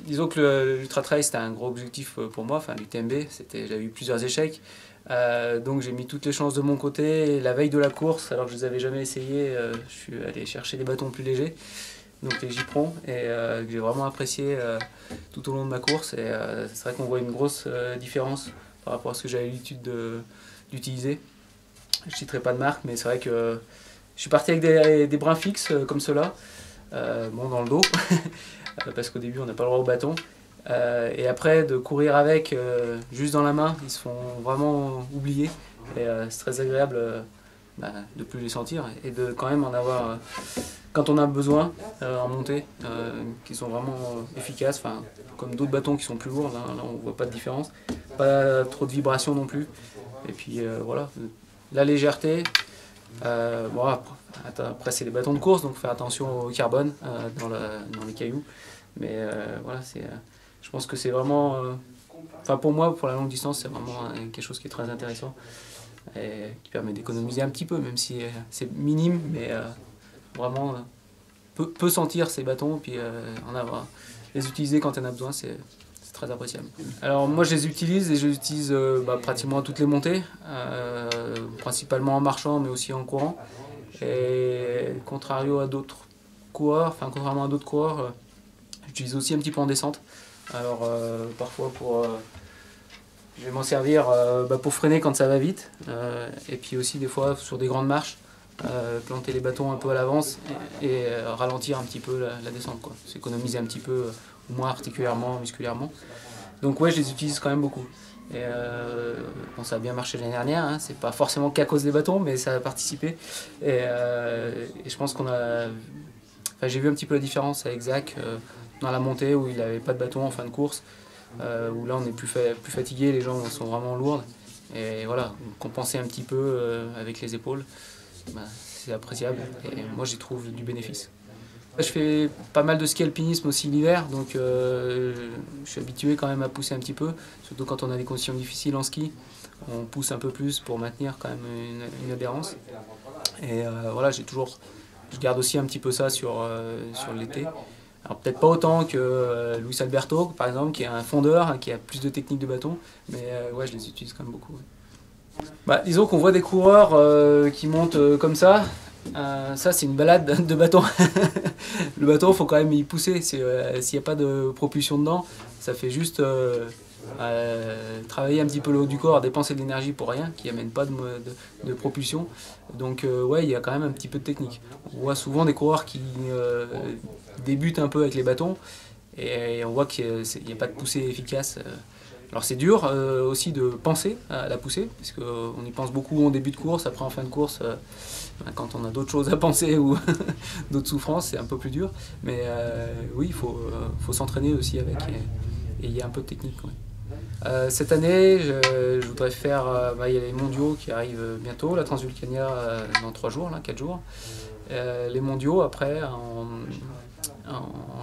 Disons que l'Ultra Trail c'était un gros objectif pour moi, enfin l'UTMB, j'avais eu plusieurs échecs. Donc j'ai mis toutes les chances de mon côté. Et la veille de la course, alors que je ne les avais jamais essayés, je suis allé chercher des bâtons plus légers, donc les Gypron, et que j'ai vraiment apprécié tout au long de ma course. Et c'est vrai qu'on voit une grosse différence par rapport à ce que j'avais l'habitude d'utiliser. Je ne citerai pas de marque, mais c'est vrai que je suis parti avec des brins fixes comme ceux-là, bon, dans le dos, parce qu'au début on n'a pas le droit au bâton. Et après de courir avec juste dans la main, ils se font vraiment oublier. Et c'est très agréable de ne plus les sentir et de quand même en avoir quand on a besoin en montée, qui sont vraiment efficaces, comme d'autres bâtons qui sont plus lourds, là on ne voit pas de différence. Pas trop de vibrations non plus. Et puis voilà, la légèreté. Bon, après c'est les bâtons de course, donc faire attention au carbone dans les cailloux. Mais voilà, je pense que c'est vraiment, pour moi, pour la longue distance, c'est vraiment quelque chose qui est très intéressant et qui permet d'économiser un petit peu, même si c'est minime, mais vraiment peut sentir ces bâtons, puis les utiliser quand on a besoin, c'est très appréciable. Alors moi je les utilise et je les utilise pratiquement à toutes les montées, principalement en marchant mais aussi en courant. Et contrairement à d'autres coureurs, j'utilise aussi un petit peu en descente. Alors parfois je vais m'en servir pour freiner quand ça va vite, et puis aussi des fois sur des grandes marches, planter les bâtons un peu à l'avance et ralentir un petit peu la descente, quoi. S'économiser un petit peu, moins articulairement, musculairement. Donc ouais, je les utilise quand même beaucoup. Et bon, ça a bien marché l'année dernière, hein. C'est pas forcément qu'à cause des bâtons, mais ça a participé. Et je pense j'ai vu un petit peu la différence avec Zach dans la montée où il n'avait pas de bâton en fin de course, où là on est plus fatigué, les jambes sont vraiment lourdes. Et voilà, compenser un petit peu avec les épaules, c'est appréciable et moi j'y trouve du bénéfice. Je fais pas mal de ski alpinisme aussi l'hiver, donc je suis habitué quand même à pousser un petit peu, surtout quand on a des conditions difficiles en ski. On pousse un peu plus pour maintenir quand même une adhérence. Et voilà, je garde aussi un petit peu ça sur l'été. Alors peut-être pas autant que Luis Alberto par exemple, qui est un fondeur, hein, qui a plus de techniques de bâton, mais ouais, je les utilise quand même beaucoup. Ouais. Disons qu'on voit des coureurs qui montent comme ça. Ça c'est une balade de bâton. Le bâton, il faut quand même y pousser. S'il n'y a pas de propulsion dedans, ça fait juste travailler un petit peu le haut du corps, dépenser de l'énergie pour rien, qui n'amène pas de propulsion. Donc ouais, il y a quand même un petit peu de technique. On voit souvent des coureurs qui débutent un peu avec les bâtons et on voit qu'il n'y a pas de poussée efficace. Alors c'est dur aussi de penser à la poussée, parce qu'on y pense beaucoup en début de course, après en fin de course, quand on a d'autres choses à penser ou d'autres souffrances, c'est un peu plus dur. Mais oui, il faut s'entraîner aussi avec, et il y a un peu de technique. Ouais. Cette année, je voudrais faire, il y a les mondiaux qui arrivent bientôt, la Transvulcania dans 3 jours, là, 4 jours. Les mondiaux après en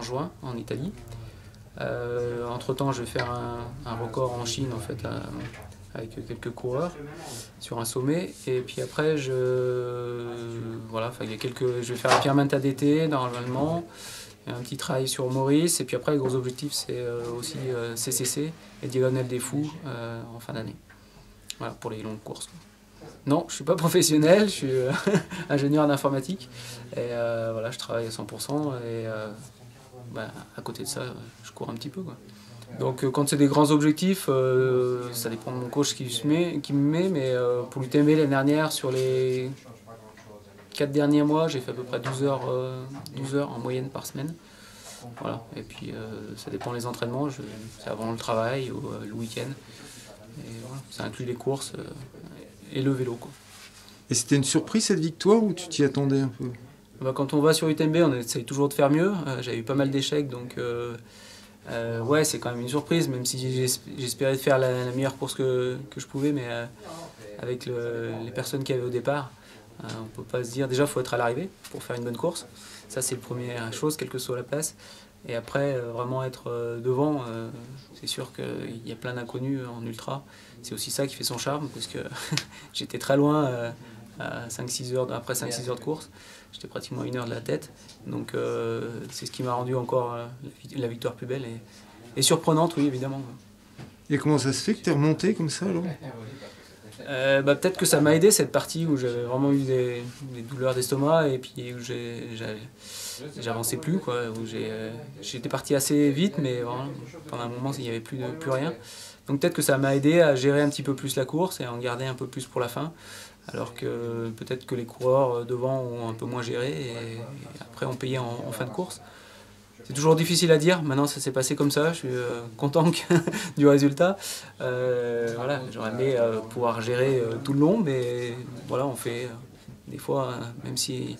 juin en Italie. Entre temps je vais faire un record en Chine en fait, avec quelques coureurs sur un sommet, et puis après je vais faire la Piemonte d'été normalement, un petit travail sur Maurice, et puis après les gros objectifs c'est aussi CCC et Diagonale des Fous en fin d'année. Voilà pour les longues courses. Non, je ne suis pas professionnel, je suis ingénieur en informatique et voilà, je travaille à 100% et à côté de ça, je cours un petit peu, quoi. Donc quand c'est des grands objectifs, ça dépend de mon coach qui me met, mais pour l'UTMB l'année dernière, sur les 4 derniers mois, j'ai fait à peu près 12 heures en moyenne par semaine. Voilà. Et puis ça dépend des entraînements, c'est avant le travail ou le week-end. Et voilà, ça inclut les courses et le vélo, quoi. Et c'était une surprise cette victoire ou tu t'y attendais un peu? Quand on va sur UTMB, on essaye toujours de faire mieux. J'avais eu pas mal d'échecs, donc ouais, c'est quand même une surprise, même si j'espérais faire la meilleure course que je pouvais, mais avec les personnes qu'il y avait au départ, on peut pas se dire. Déjà, il faut être à l'arrivée pour faire une bonne course. Ça, c'est la première chose, quelle que soit la place. Et après, vraiment être devant, c'est sûr qu'il y a plein d'inconnus en ultra. C'est aussi ça qui fait son charme, parce que j'étais très loin à 5-6 heures, après 5-6 heures de course. J'étais pratiquement à 1 heure de la tête. Donc c'est ce qui m'a rendu encore la victoire plus belle et surprenante, oui, évidemment. Et comment ça se fait que tu es remonté comme ça alors? Peut-être que ça m'a aidé cette partie où j'avais vraiment eu des douleurs d'estomac et puis où j'avançais plus, quoi, où j'étais parti assez vite, mais vraiment, pendant un moment il n'y avait plus rien. Donc peut-être que ça m'a aidé à gérer un petit peu plus la course et à en garder un peu plus pour la fin, alors que peut-être que les coureurs devant ont un peu moins géré et après ont payé en fin de course. C'est toujours difficile à dire, maintenant ça s'est passé comme ça, je suis content du résultat. Voilà, j'aurais aimé pouvoir gérer tout le long, mais voilà, on fait des fois, même si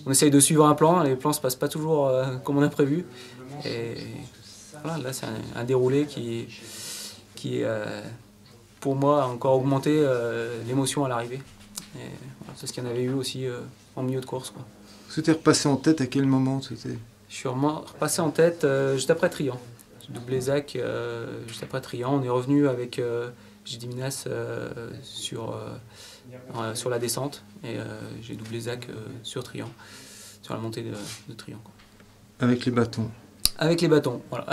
on essaye de suivre un plan, les plans ne se passent pas toujours comme on a prévu. Et voilà, là c'est un déroulé qui pour moi, a encore augmenté l'émotion à l'arrivée. Voilà, c'est ce qu'il y en avait eu aussi en milieu de course, quoi. Tu t'es repassé en tête à quel moment c'était? Je suis repassé en tête juste après Trian. J'ai doublé Zach juste après Trian. On est revenu avec J.D. Minas sur la descente et j'ai doublé Zach sur Trian, sur la montée de Trian, quoi. Avec les bâtons? Avec les bâtons, voilà.